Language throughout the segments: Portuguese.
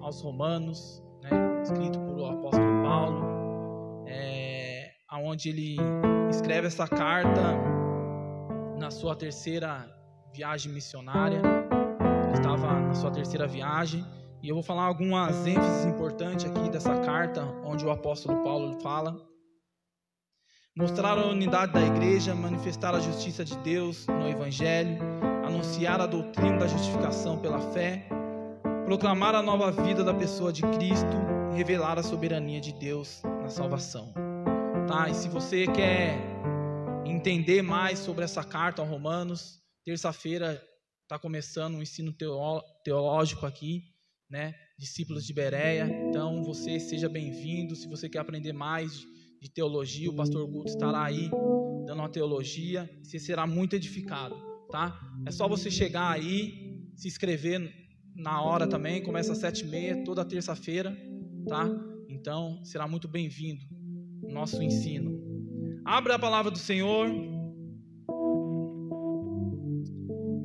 aos Romanos, né, escrito por o apóstolo Paulo, onde ele escreve essa carta na sua terceira viagem missionária. Ele estava na sua terceira viagem, e eu vou falar algumas ênfases importantes aqui dessa carta, onde o apóstolo Paulo fala: mostrar a unidade da igreja, manifestar a justiça de Deus no Evangelho, anunciar a doutrina da justificação pela fé, proclamar a nova vida da pessoa de Cristo, revelar a soberania de Deus na salvação. Tá? E se você quer entender mais sobre essa carta aos Romanos, terça-feira está começando um ensino teológico aqui, né? Discípulos de Bereia. Então você seja bem-vindo. Se você quer aprender mais de teologia, o pastor Guto estará aí dando uma teologia, você será muito edificado, tá? É só você chegar aí, se inscrever na hora também, começa às 7h30, toda terça-feira, tá? Então, será muito bem-vindo o nosso ensino. Abra a palavra do Senhor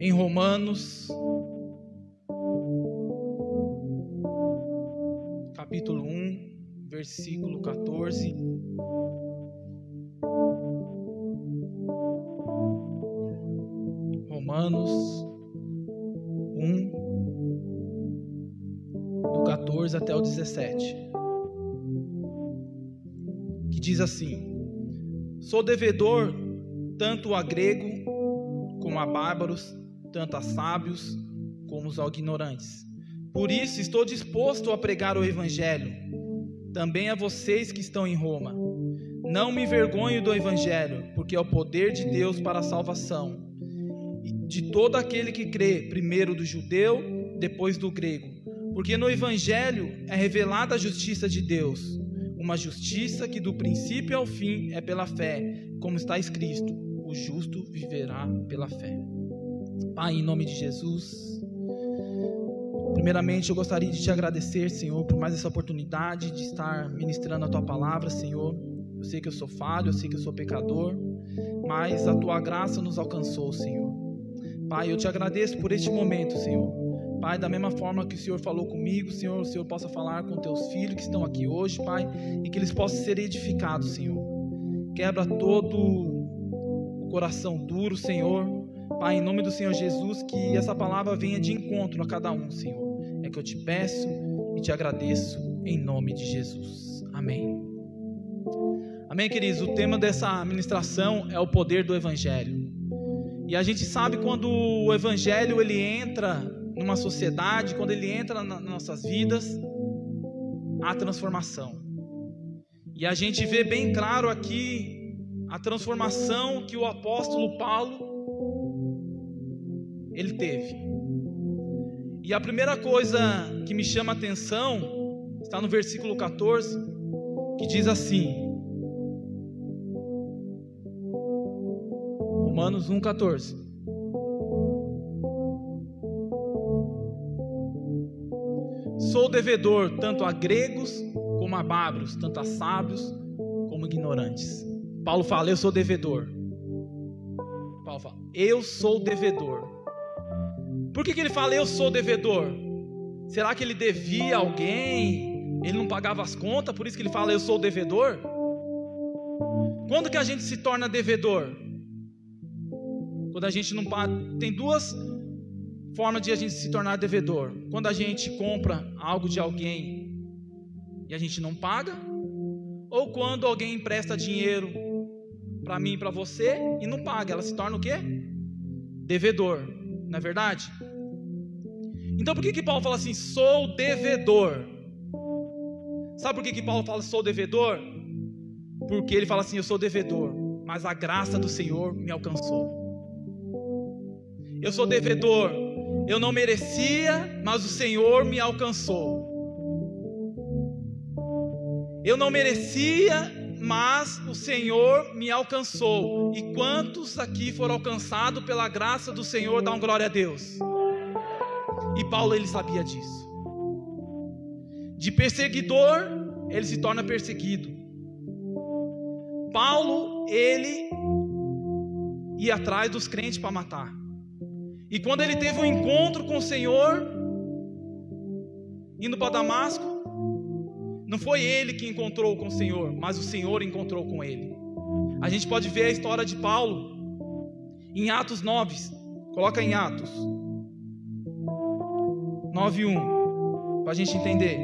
em Romanos, capítulo 1, versículo 14. Romanos 1, do 14 até o 17, que diz assim: sou devedor tanto a grego como a bárbaros, tanto a sábios como aos ignorantes. Por isso estou disposto a pregar o Evangelho, também a vocês que estão em Roma. Não me envergonho do Evangelho, porque é o poder de Deus para a salvação de todo aquele que crê, primeiro do judeu, depois do grego. Porque no Evangelho é revelada a justiça de Deus, uma justiça que do princípio ao fim é pela fé, como está escrito: o justo viverá pela fé. Pai, em nome de Jesus, primeiramente eu gostaria de te agradecer, Senhor, por mais essa oportunidade de estar ministrando a tua palavra, Senhor. Eu sei que eu sou falho, eu sei que eu sou pecador, mas a tua graça nos alcançou, Senhor. Pai, eu te agradeço por este momento, Senhor. Pai, da mesma forma que o Senhor falou comigo, Senhor, o Senhor possa falar com teus filhos que estão aqui hoje, Pai, e que eles possam ser edificados, Senhor. Quebra todo o coração duro, Senhor. Pai, em nome do Senhor Jesus, que essa palavra venha de encontro a cada um, Senhor. É que eu te peço e te agradeço em nome de Jesus. Amém. Amém, queridos? O tema dessa ministração é o poder do Evangelho. E a gente sabe quando o Evangelho ele entra numa sociedade, quando ele entra nas nossas vidas, há transformação. E a gente vê bem claro aqui a transformação que o apóstolo Paulo ele teve. E a primeira coisa que me chama a atenção está no versículo 14, que diz assim: Romanos 1,14. Sou devedor tanto a gregos como a bárbaros, tanto a sábios como ignorantes. Paulo fala: eu sou devedor. Paulo fala: eu sou devedor. Por que ele fala eu sou devedor? Será que ele devia a alguém? Ele não pagava as contas, por isso que ele fala eu sou devedor? Quando que a gente se torna devedor? Quando a gente não paga. Tem duas formas de a gente se tornar devedor: quando a gente compra algo de alguém e a gente não paga, ou quando alguém empresta dinheiro para mim e para você e não paga, ela se torna o quê? Devedor, não é verdade? Então por que Paulo fala assim, sou devedor? Sabe por que Paulo fala sou devedor? Porque ele fala assim, eu sou devedor, mas a graça do Senhor me alcançou. Eu sou devedor, eu não merecia, mas o Senhor me alcançou. Eu não merecia, mas o Senhor me alcançou. E quantos aqui foram alcançados pela graça do Senhor? Dá uma glória a Deus. E Paulo, ele sabia disso. De perseguidor, ele se torna perseguido. Paulo, ele ia atrás dos crentes para matar. E quando ele teve um encontro com o Senhor, indo para Damasco, não foi ele que encontrou com o Senhor, mas o Senhor encontrou com ele. A gente pode ver a história de Paulo em Atos 9. Coloca em Atos 9:1 para a gente entender.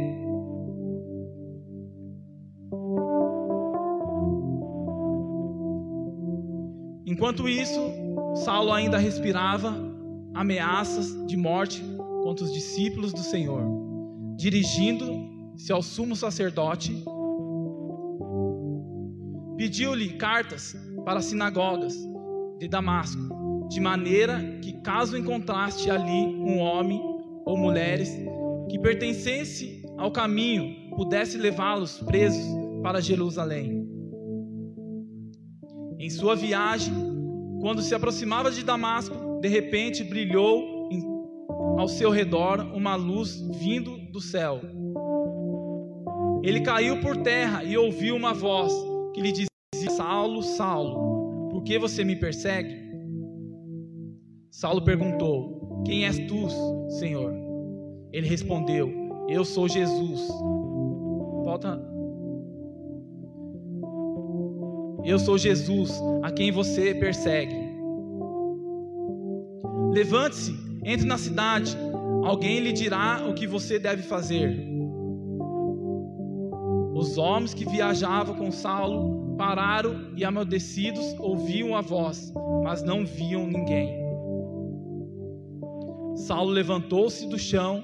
Enquanto isso, Saulo ainda respirava ameaças de morte contra os discípulos do Senhor. Dirigindo-se ao sumo sacerdote, pediu-lhe cartas para as sinagogas de Damasco, de maneira que, caso encontrasse ali um homem ou mulheres que pertencesse ao caminho, pudesse levá-los presos para Jerusalém. Em sua viagem, quando se aproximava de Damasco, de repente brilhou ao seu redor uma luz vindo do céu. Ele caiu por terra e ouviu uma voz que lhe dizia: Saulo, Saulo, por que você me persegue? Saulo perguntou: quem és tu, Senhor? Ele respondeu: eu sou Jesus. Eu sou Jesus, a quem você persegue. Levante-se, entre na cidade, alguém lhe dirá o que você deve fazer. Os homens que viajavam com Saulo pararam e, amedrecidos, ouviam a voz, mas não viam ninguém. Saulo levantou-se do chão,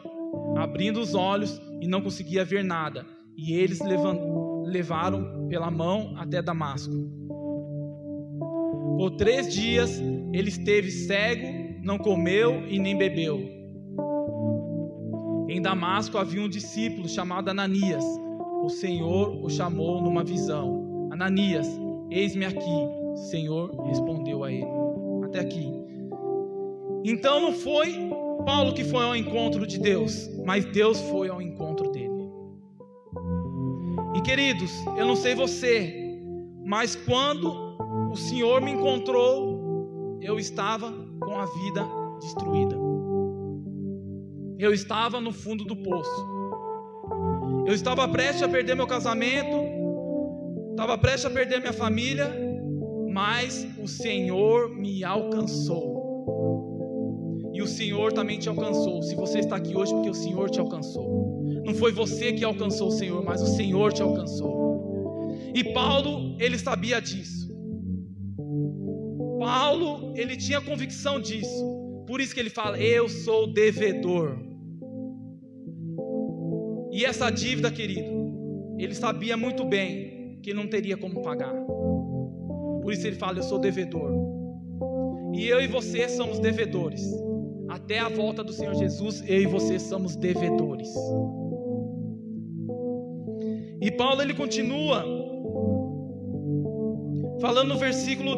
abrindo os olhos, e não conseguia ver nada, e eles levaram pela mão até Damasco. Por 3 dias ele esteve cego, não comeu e nem bebeu. Em Damasco havia um discípulo chamado Ananias. O Senhor o chamou numa visão: Ananias, eis-me aqui. O Senhor respondeu a ele: até aqui. Então não foi Paulo que foi ao encontro de Deus, mas Deus foi ao encontro dele. E queridos, eu não sei você, mas quando o Senhor me encontrou, eu estava com a vida destruída. Eu estava no fundo do poço. Eu estava prestes a perder meu casamento, estava prestes a perder minha família, mas o Senhor me alcançou. E o Senhor também te alcançou. Se você está aqui hoje, porque o Senhor te alcançou. Não foi você que alcançou o Senhor, mas o Senhor te alcançou. E Paulo, ele sabia disso. Paulo, ele tinha convicção disso. Por isso que ele fala: eu sou devedor. E essa dívida, querido, ele sabia muito bem que não teria como pagar. Por isso ele fala: eu sou devedor. E eu e você somos devedores. Até a volta do Senhor Jesus, eu e você somos devedores. E Paulo, ele continua falando no versículo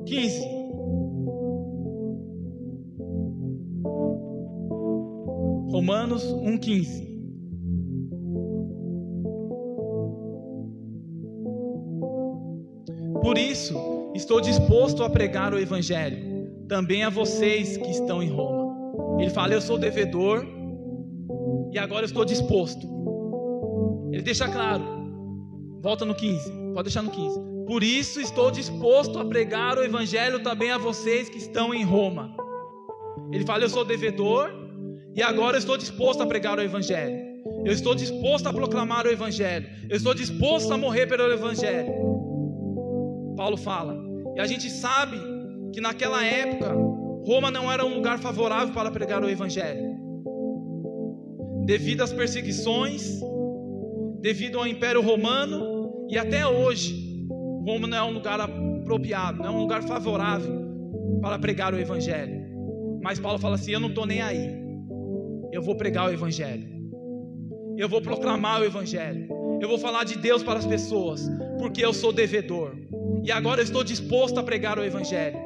15. Romanos 1,15. Por isso, estou disposto a pregar o Evangelho também a vocês que estão em Roma. Ele fala: eu sou devedor e agora eu estou disposto. Ele deixa claro. Volta no 15, pode deixar no 15. Por isso estou disposto a pregar o Evangelho também a vocês que estão em Roma. Ele fala: eu sou devedor e agora eu estou disposto a pregar o Evangelho. Eu estou disposto a proclamar o Evangelho. Eu estou disposto a morrer pelo Evangelho. Paulo fala. E a gente sabe que naquela época Roma não era um lugar favorável para pregar o Evangelho, devido às perseguições, devido ao Império Romano. E até hoje Roma não é um lugar apropriado, não é um lugar favorável para pregar o Evangelho. Mas Paulo fala assim: eu não estou nem aí, eu vou pregar o Evangelho, eu vou proclamar o Evangelho, eu vou falar de Deus para as pessoas, porque eu sou devedor. E agora eu estou disposto a pregar o Evangelho.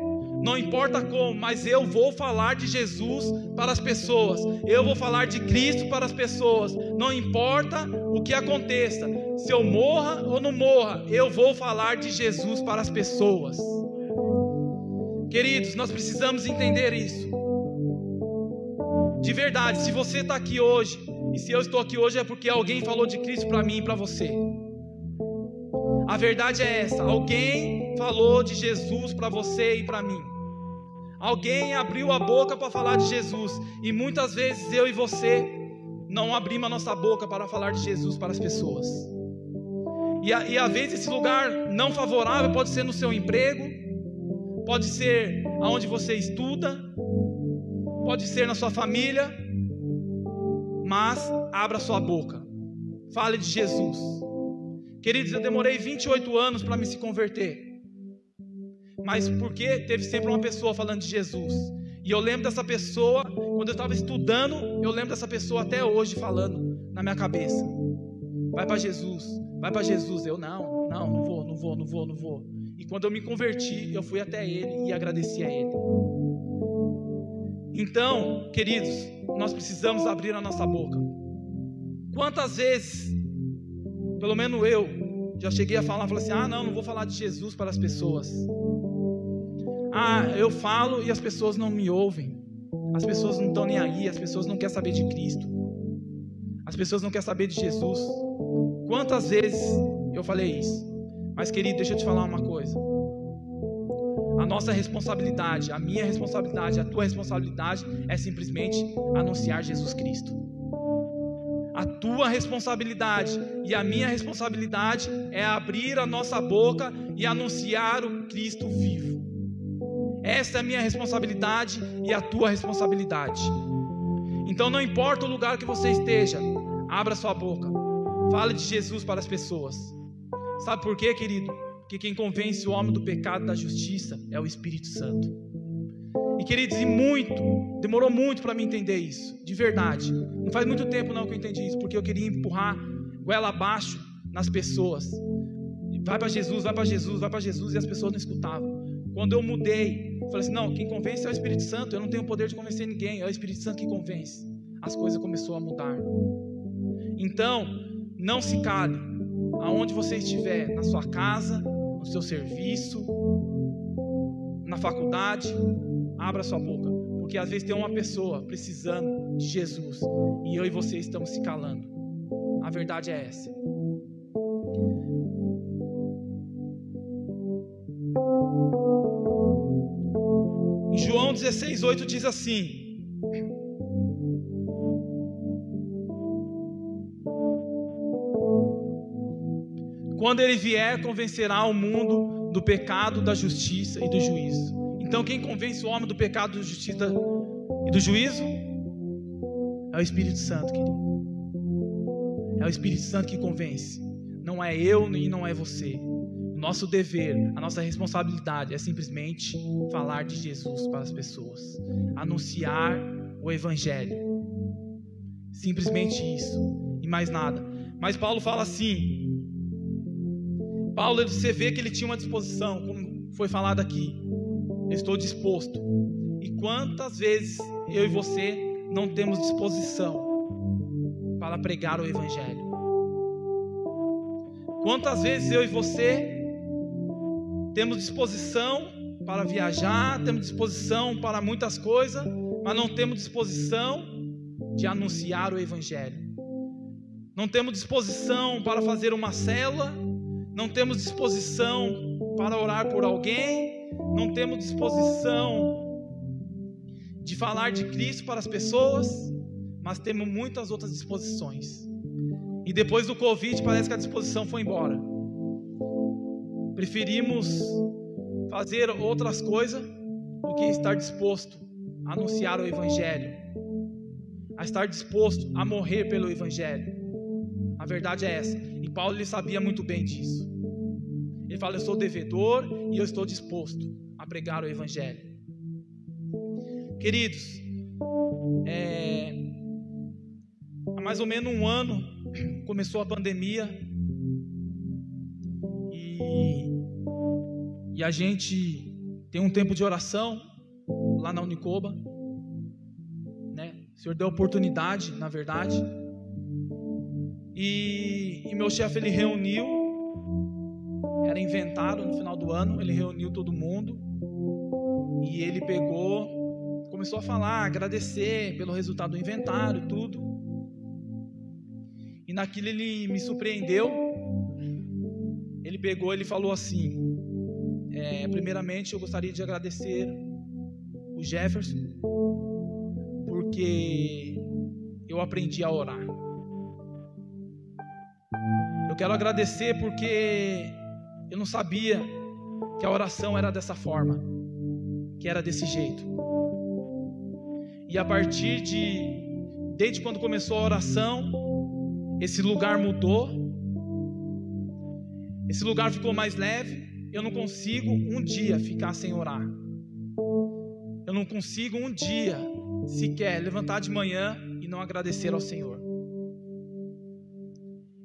Não importa como, mas eu vou falar de Jesus para as pessoas. Eu vou falar de Cristo para as pessoas. Não importa o que aconteça, se eu morra ou não morra, eu vou falar de Jesus para as pessoas. Queridos, nós precisamos entender isso. De verdade, se você está aqui hoje E se eu estou aqui hoje é porque alguém falou de Cristo para mim e para você. A verdade é essa: alguém falou de Jesus para você e para mim. Alguém abriu a boca para falar de Jesus. E muitas vezes eu e você não abrimos a nossa boca para falar de Jesus para as pessoas. E às vezes esse lugar não favorável pode ser no seu emprego, pode ser aonde você estuda, pode ser na sua família. Mas abra sua boca, fale de Jesus. Queridos, eu demorei 28 anos para me se converter, mas porque teve sempre uma pessoa falando de Jesus. E eu lembro dessa pessoa, quando eu estava estudando, eu lembro dessa pessoa até hoje falando na minha cabeça: vai para Jesus, vai para Jesus. Eu não vou. E quando eu me converti, eu fui até ele e agradeci a ele. Então, queridos, nós precisamos abrir a nossa boca. Quantas vezes, pelo menos eu, já cheguei a falar assim: não vou falar de Jesus para as pessoas. Eu falo e as pessoas não me ouvem. As pessoas não estão nem aí, as pessoas não querem saber de Cristo. As pessoas não querem saber de Jesus. Quantas vezes eu falei isso? Mas, querido, deixa eu te falar uma coisa. A nossa responsabilidade, a minha responsabilidade, a tua responsabilidade é simplesmente anunciar Jesus Cristo. A tua responsabilidade e a minha responsabilidade é abrir a nossa boca e anunciar o Cristo vivo. Essa é a minha responsabilidade e a tua responsabilidade. Então não importa o lugar que você esteja, abra sua boca, fale de Jesus para as pessoas. Sabe por quê, querido? Porque quem convence o homem do pecado e da justiça é o Espírito Santo. E, queridos, demorou muito para mim entender isso, de verdade. Não faz muito tempo não que eu entendi isso, porque eu queria empurrar goela abaixo nas pessoas. Vai para Jesus, vai para Jesus, vai para Jesus, e as pessoas não escutavam. Quando eu mudei, eu falei assim: não, quem convence é o Espírito Santo, eu não tenho o poder de convencer ninguém, é o Espírito Santo que convence. As coisas começaram a mudar. Então, não se cale, aonde você estiver, na sua casa, no seu serviço, na faculdade, abra sua boca, porque às vezes tem uma pessoa precisando de Jesus e eu e você estamos se calando. A verdade é essa. Em João 16:8 diz assim: quando ele vier, convencerá o mundo do pecado, da justiça e do juízo. Então quem convence o homem do pecado, da justiça e do juízo é o Espírito Santo, querido. É o Espírito Santo que convence. Não é eu e não é você. O nosso dever, a nossa responsabilidade é simplesmente falar de Jesus para as pessoas, anunciar o Evangelho. Simplesmente isso e mais nada. Mas Paulo fala assim, Paulo, você vê que ele tinha uma disposição, como foi falado aqui: eu estou disposto. E quantas vezes eu e você não temos disposição para pregar o Evangelho? Quantas vezes eu e você temos disposição para viajar, temos disposição para muitas coisas, mas não temos disposição de anunciar o Evangelho. Não temos disposição para fazer uma célula, não temos disposição para orar por alguém, não temos disposição de falar de Cristo para as pessoas, mas temos muitas outras disposições. E depois do Covid parece que a disposição foi embora. Preferimos fazer outras coisas do que estar disposto a anunciar o Evangelho, a estar disposto a morrer pelo Evangelho. A verdade é essa. E Paulo, ele sabia muito bem disso. Ele fala: eu sou devedor e eu estou disposto a pregar o Evangelho. Queridos, há mais ou menos um ano começou a pandemia e a gente tem um tempo de oração lá na Unicoba, né? O Senhor deu oportunidade, na verdade. E meu chefe, ele reuniu, era inventário no final do ano, ele reuniu todo mundo e ele pegou, começou a falar, agradecer pelo resultado do inventário e tudo. E naquilo ele me surpreendeu. Ele pegou, ele falou assim: primeiramente eu gostaria de agradecer o Jefferson, porque eu aprendi a orar. Eu quero agradecer porque eu não sabia que a oração era dessa forma, que era desse jeito. E a partir desde quando começou a oração, esse lugar mudou. Esse lugar ficou mais leve. Eu não consigo um dia ficar sem orar. Eu não consigo um dia sequer levantar de manhã e não agradecer ao Senhor.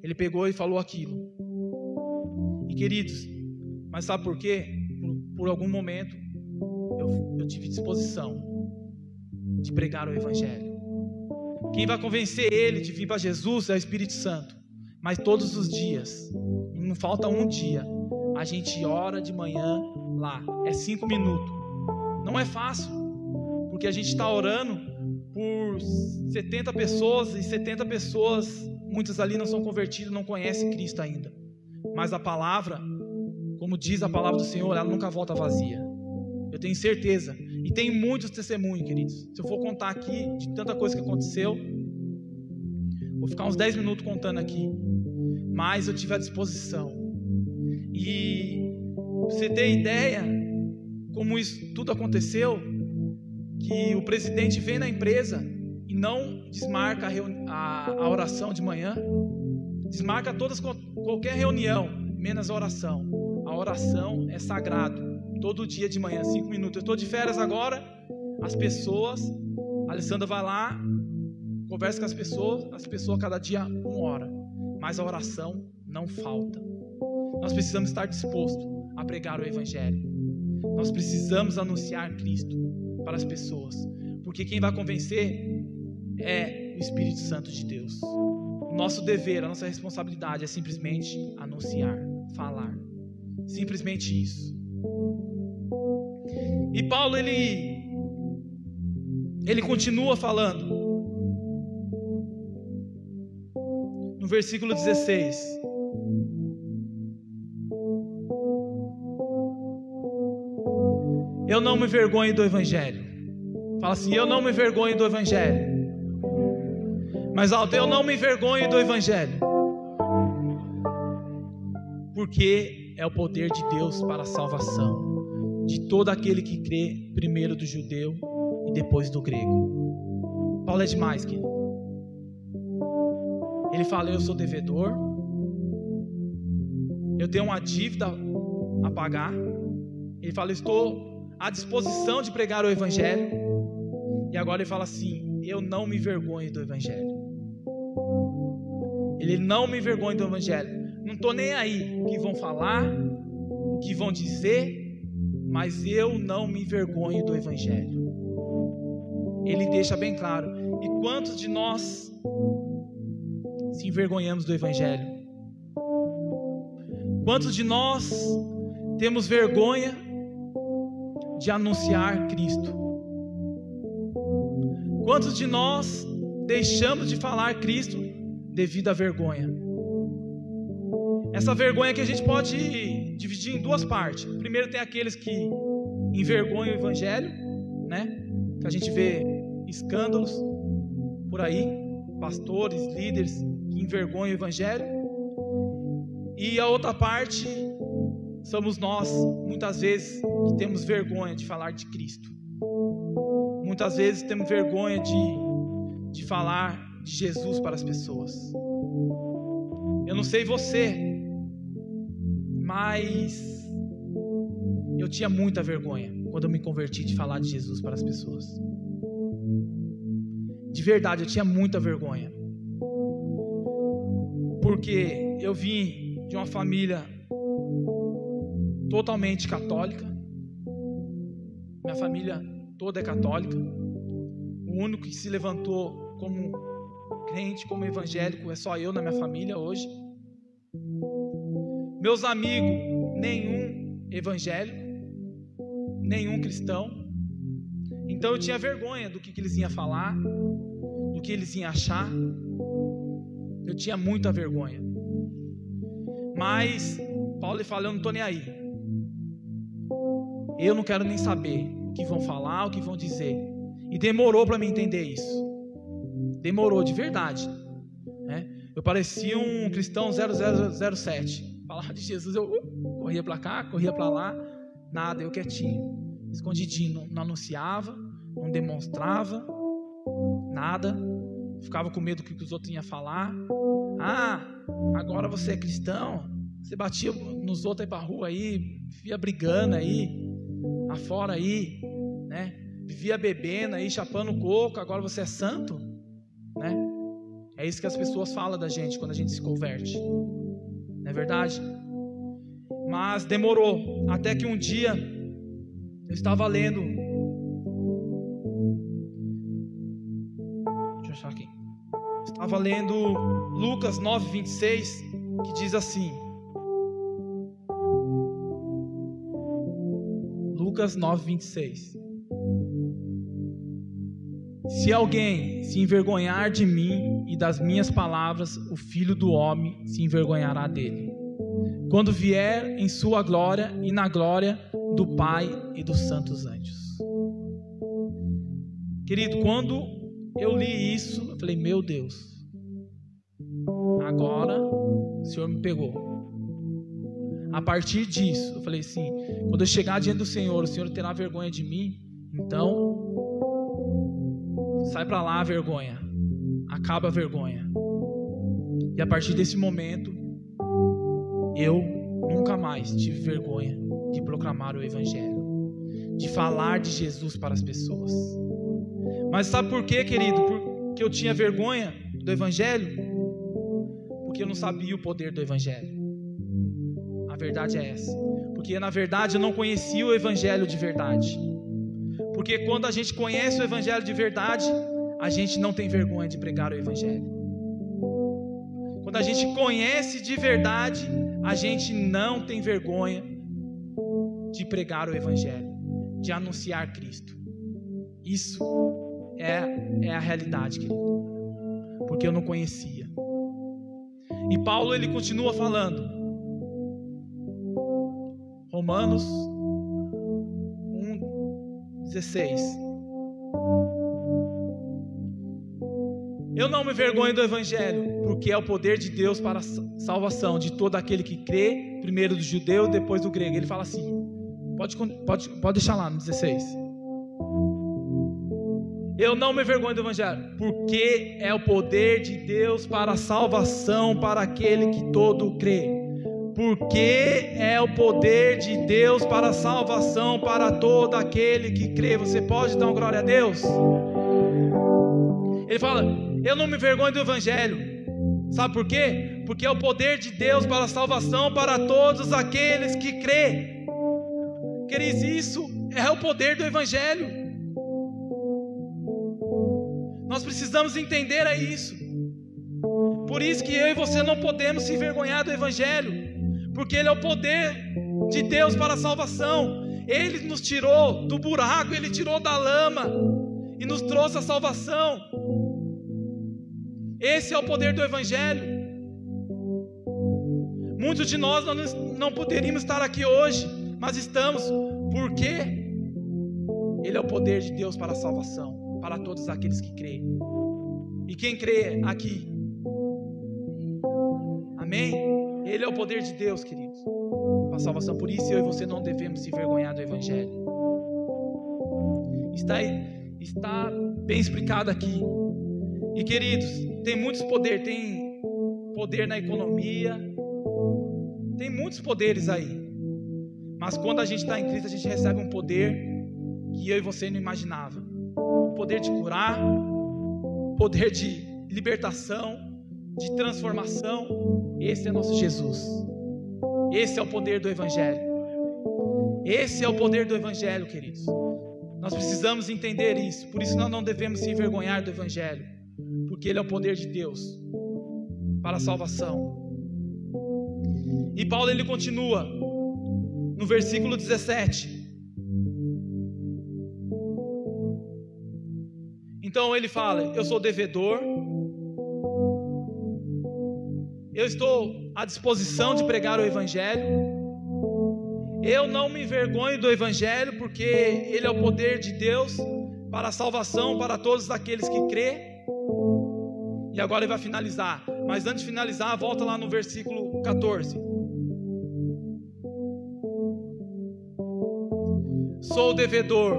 Ele pegou e falou aquilo. E queridos, mas sabe por quê? Por algum momento eu tive disposição de pregar o Evangelho. Quem vai convencer ele de vir para Jesus é o Espírito Santo. Mas todos os dias, não falta um dia, a gente ora de manhã lá. É 5 minutos. Não é fácil, porque a gente está orando por 70 pessoas, e 70 pessoas, muitas ali não são convertidas, não conhecem Cristo ainda. Mas a palavra, como diz a palavra do Senhor, ela nunca volta vazia. Eu tenho certeza. E tem muitos testemunhos, queridos. Se eu for contar aqui de tanta coisa que aconteceu, vou ficar uns 10 minutos contando aqui. Mas eu tive a disposição. E você ter ideia como isso tudo aconteceu, que o presidente vem na empresa e não desmarca a oração de manhã, desmarca qualquer reunião, menos a oração. A oração é sagrado, todo dia de manhã, 5 minutos. Eu estou de férias agora, a Alessandra vai lá, conversa com as pessoas cada dia 1 hora, mas a oração não falta. Nós precisamos estar dispostos a pregar o Evangelho. Nós precisamos anunciar Cristo para as pessoas, porque quem vai convencer é o Espírito Santo de Deus. O nosso dever, a nossa responsabilidade é simplesmente anunciar, falar, simplesmente isso. E Paulo ele continua falando no versículo 16. Eu não me envergonho do Evangelho. Fala assim: eu não me envergonho do Evangelho. Mais alto: eu não me envergonho do Evangelho. Porque é o poder de Deus para a salvação de todo aquele que crê, primeiro do judeu e depois do grego. Paulo é demais, querido. Ele fala: eu sou devedor, eu tenho uma dívida a pagar. Ele fala: eu estou à disposição de pregar o Evangelho. E agora ele fala assim: eu não me envergonho do Evangelho. Ele não me envergonha do Evangelho. Não estou nem aí o que vão falar, o que vão dizer, mas eu não me envergonho do Evangelho. Ele deixa bem claro. E quantos de nós se envergonhamos do Evangelho? Quantos de nós temos vergonha de anunciar Cristo? Quantos de nós deixamos de falar Cristo devido à vergonha? Essa vergonha que a gente pode dividir em 2 partes. Primeiro, tem aqueles que envergonham o Evangelho, né? Que a gente vê escândalos por aí, pastores, líderes que envergonham o Evangelho. E a outra parte somos nós, muitas vezes, que temos vergonha de falar de Cristo. Muitas vezes temos vergonha de falar de Jesus para as pessoas. Eu não sei você, mas eu tinha muita vergonha quando eu me converti de falar de Jesus para as pessoas. De verdade, eu tinha muita vergonha. Porque eu vim de uma família totalmente católica. Minha família toda é católica. O único que se levantou como crente, como evangélico, é só eu na minha família hoje. Meus amigos, nenhum evangélico, nenhum cristão. Então eu tinha vergonha do que eles iam falar, do que eles iam achar. Eu tinha muita vergonha. Mas Paulo fala: eu não estou nem aí. Eu não quero nem saber o que vão falar, o que vão dizer. E demorou para mim entender isso. Demorou de verdade, né? Eu parecia um cristão 0007. Falava de Jesus, eu corria para cá, corria para lá. Nada, eu quietinho, escondidinho. Não anunciava, não demonstrava nada. Ficava com medo do que os outros iam falar. Agora você é cristão. Você batia nos outros aí pra rua aí, vivia brigando aí, afora aí, né? Vivia bebendo aí, chapando coco. Agora você é santo, né? É isso que as pessoas falam da gente quando a gente se converte. Não é verdade? Mas demorou, até que um dia eu estava lendo. Deixa eu achar aqui. Estava lendo Lucas 9:26, que diz assim. Lucas 9:26. Se alguém se envergonhar de mim e das minhas palavras, o Filho do Homem se envergonhará dele, quando vier em sua glória e na glória do Pai e dos santos anjos. Querido, quando eu li isso, eu falei: meu Deus, agora o Senhor me pegou. A partir disso, eu falei assim: quando eu chegar diante do Senhor, o Senhor terá vergonha de mim. Então, sai para lá a vergonha, acaba a vergonha. E a partir desse momento, eu nunca mais tive vergonha de proclamar o Evangelho, de falar de Jesus para as pessoas. Mas sabe por quê, querido? Porque eu tinha vergonha do Evangelho? Porque eu não sabia o poder do Evangelho. A verdade é essa. Porque na verdade eu não conhecia o Evangelho de verdade. Porque quando a gente conhece o Evangelho de verdade, a gente não tem vergonha de pregar o Evangelho. Quando a gente conhece de verdade, a gente não tem vergonha de pregar o Evangelho, de anunciar Cristo. Isso é a realidade, querido. Porque eu não conhecia. E Paulo, ele continua falando. Romanos 1:16. Eu não me envergonho do Evangelho, porque é o poder de Deus para a salvação de todo aquele que crê, primeiro do judeu, depois do grego. Ele fala assim, pode deixar lá no 16. Eu não me envergonho do Evangelho, porque é o poder de Deus para a salvação para aquele que todo crê. Porque é o poder de Deus para a salvação para todo aquele que crê. Você pode dar uma glória a Deus? Ele fala: eu não me envergonho do Evangelho. Sabe por quê? Porque é o poder de Deus para a salvação para todos aqueles que crê. Queridos, isso é o poder do Evangelho. Nós precisamos entender isso. Por isso que eu e você não podemos se envergonhar do Evangelho. Porque ele é o poder de Deus para a salvação. Ele nos tirou do buraco, ele tirou da lama e nos trouxe a salvação. Esse é o poder do Evangelho. Muitos de nós não poderíamos estar aqui hoje, mas estamos, porque ele é o poder de Deus para a salvação, para todos aqueles que creem. E quem crê aqui? Amém? Ele é o poder de Deus, queridos, para a salvação. Por isso eu e você não devemos se envergonhar do Evangelho. Está bem explicado aqui. E queridos, tem muitos poderes. Tem poder na economia, tem muitos poderes aí. Mas quando a gente está em Cristo, a gente recebe um poder que eu e você não imaginava. O poder de curar, poder de libertação, de transformação. Esse é nosso Jesus. Esse é o poder do Evangelho. Esse é o poder do Evangelho, queridos. Nós precisamos entender isso. Por isso nós não devemos se envergonhar do Evangelho, porque ele é o poder de Deus para a salvação. E Paulo, ele continua no versículo 17. Então ele fala: eu sou devedor, eu estou à disposição de pregar o Evangelho. Eu não me envergonho do Evangelho, porque ele é o poder de Deus para a salvação para todos aqueles que crê. E agora ele vai finalizar, mas antes de finalizar, volta lá no versículo 14. Sou devedor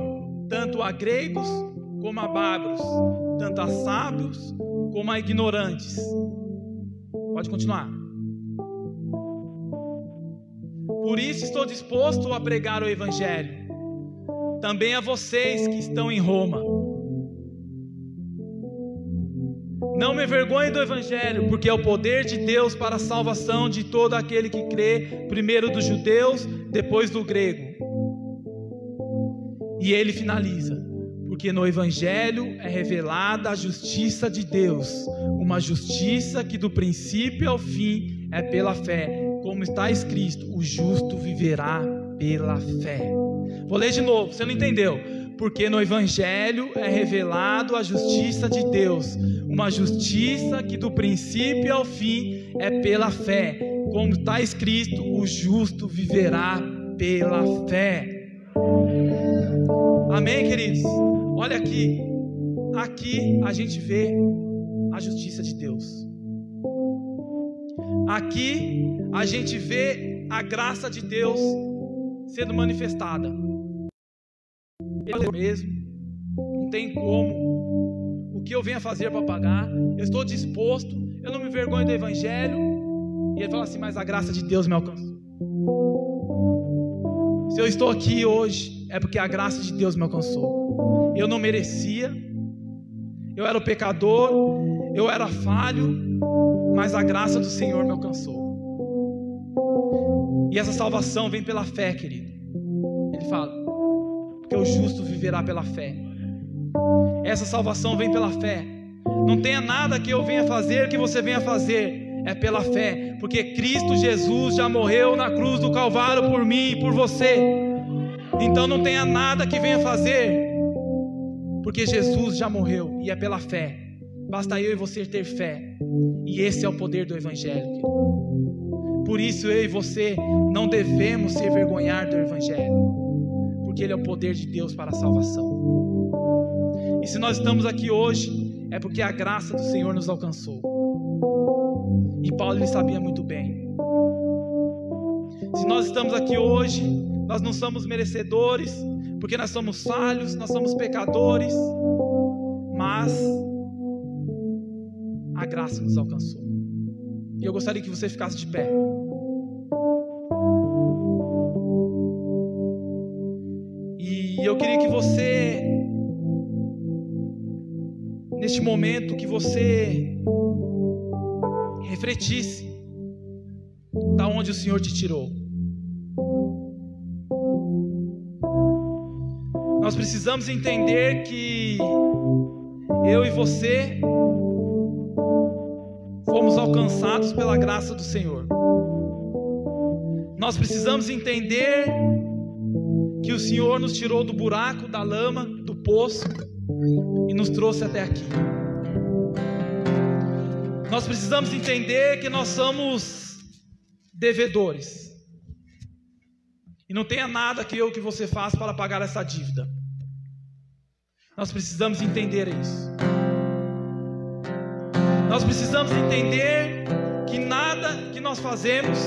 tanto a gregos como a bárbaros, tanto a sábios como a ignorantes. Pode continuar. Por isso estou disposto a pregar o Evangelho, também a vocês que estão em Roma. Não me envergonhe do Evangelho, porque é o poder de Deus para a salvação de todo aquele que crê, primeiro dos judeus, depois do grego. E ele finaliza: porque no Evangelho é revelada a justiça de Deus, uma justiça que do princípio ao fim é pela fé, como está escrito: o justo viverá pela fé. Vou ler de novo, você não entendeu? Porque no Evangelho é revelado a justiça de Deus, uma justiça que do princípio ao fim é pela fé, como está escrito: o justo viverá pela fé. Amém, queridos? Olha aqui a gente vê a justiça de Deus. Aqui a gente vê a graça de Deus sendo manifestada. Eu mesmo, não tem como. O que eu venho a fazer para pagar? Eu estou disposto, eu não me envergonho do Evangelho. E ele fala assim: mas a graça de Deus me alcançou. Se eu estou aqui hoje, é porque a graça de Deus me alcançou. Eu não merecia, eu era o pecador, eu era falho, mas a graça do Senhor me alcançou. E essa salvação vem pela fé, querido. Ele fala: porque o justo viverá pela fé. Essa salvação vem pela fé. Não tenha nada que eu venha fazer, que você venha fazer. É pela fé, porque Cristo Jesus já morreu na cruz do Calvário por mim e por você. Então não tenha nada que venha fazer, porque Jesus já morreu, e é pela fé. Basta eu e você ter fé, e esse é o poder do Evangelho, querido. Por isso eu e você não devemos se envergonhar do Evangelho, porque ele é o poder de Deus para a salvação. E se nós estamos aqui hoje, é porque a graça do Senhor nos alcançou. E Paulo, ele sabia muito bem. Se nós estamos aqui hoje, nós não somos merecedores, porque nós somos falhos, nós somos pecadores, mas a graça nos alcançou. E eu gostaria que você ficasse de pé. E eu queria que você, neste momento, que você refletisse da onde o Senhor te tirou. Nós precisamos entender que eu e você fomos alcançados pela graça do Senhor. Nós precisamos entender que o Senhor nos tirou do buraco, da lama, do poço e nos trouxe até aqui. Nós precisamos entender que nós somos devedores. E não tenha nada que eu que você faça para pagar essa dívida. Nós precisamos entender isso. Nós precisamos entender que nada que nós fazemos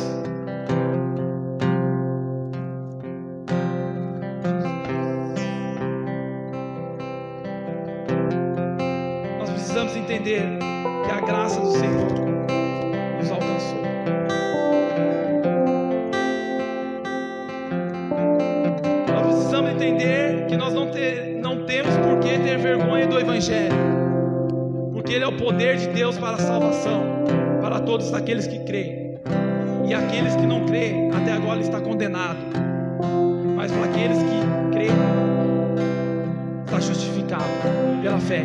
entender que a graça do Senhor nos alcançou. Nós precisamos entender que nós não temos por que ter vergonha do Evangelho, porque ele é o poder de Deus para a salvação, para todos aqueles que creem. E aqueles que não creem, até agora está condenado, mas para aqueles que creem, está justificado pela fé.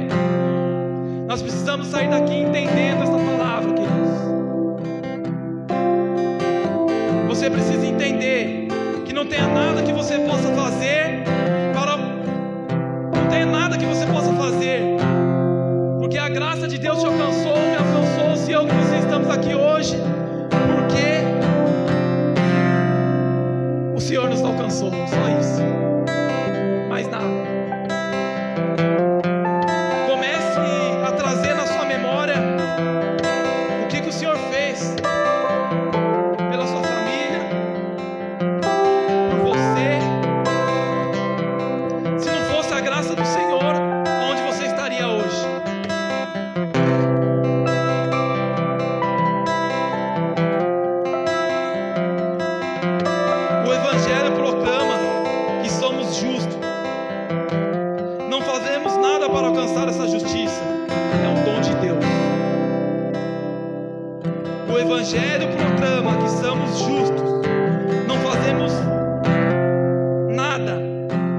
Nós precisamos sair daqui entendendo essa palavra, queridos. Você precisa entender que não tem nada que você possa fazer não tem nada que você possa fazer, porque a graça de Deus te alcançou, me alcançou. Se eu e você estamos aqui hoje, o Evangelho proclama que somos justos, não fazemos nada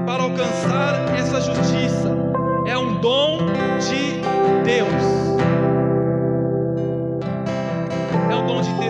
para alcançar essa justiça. É um dom de Deus. É um dom de Deus.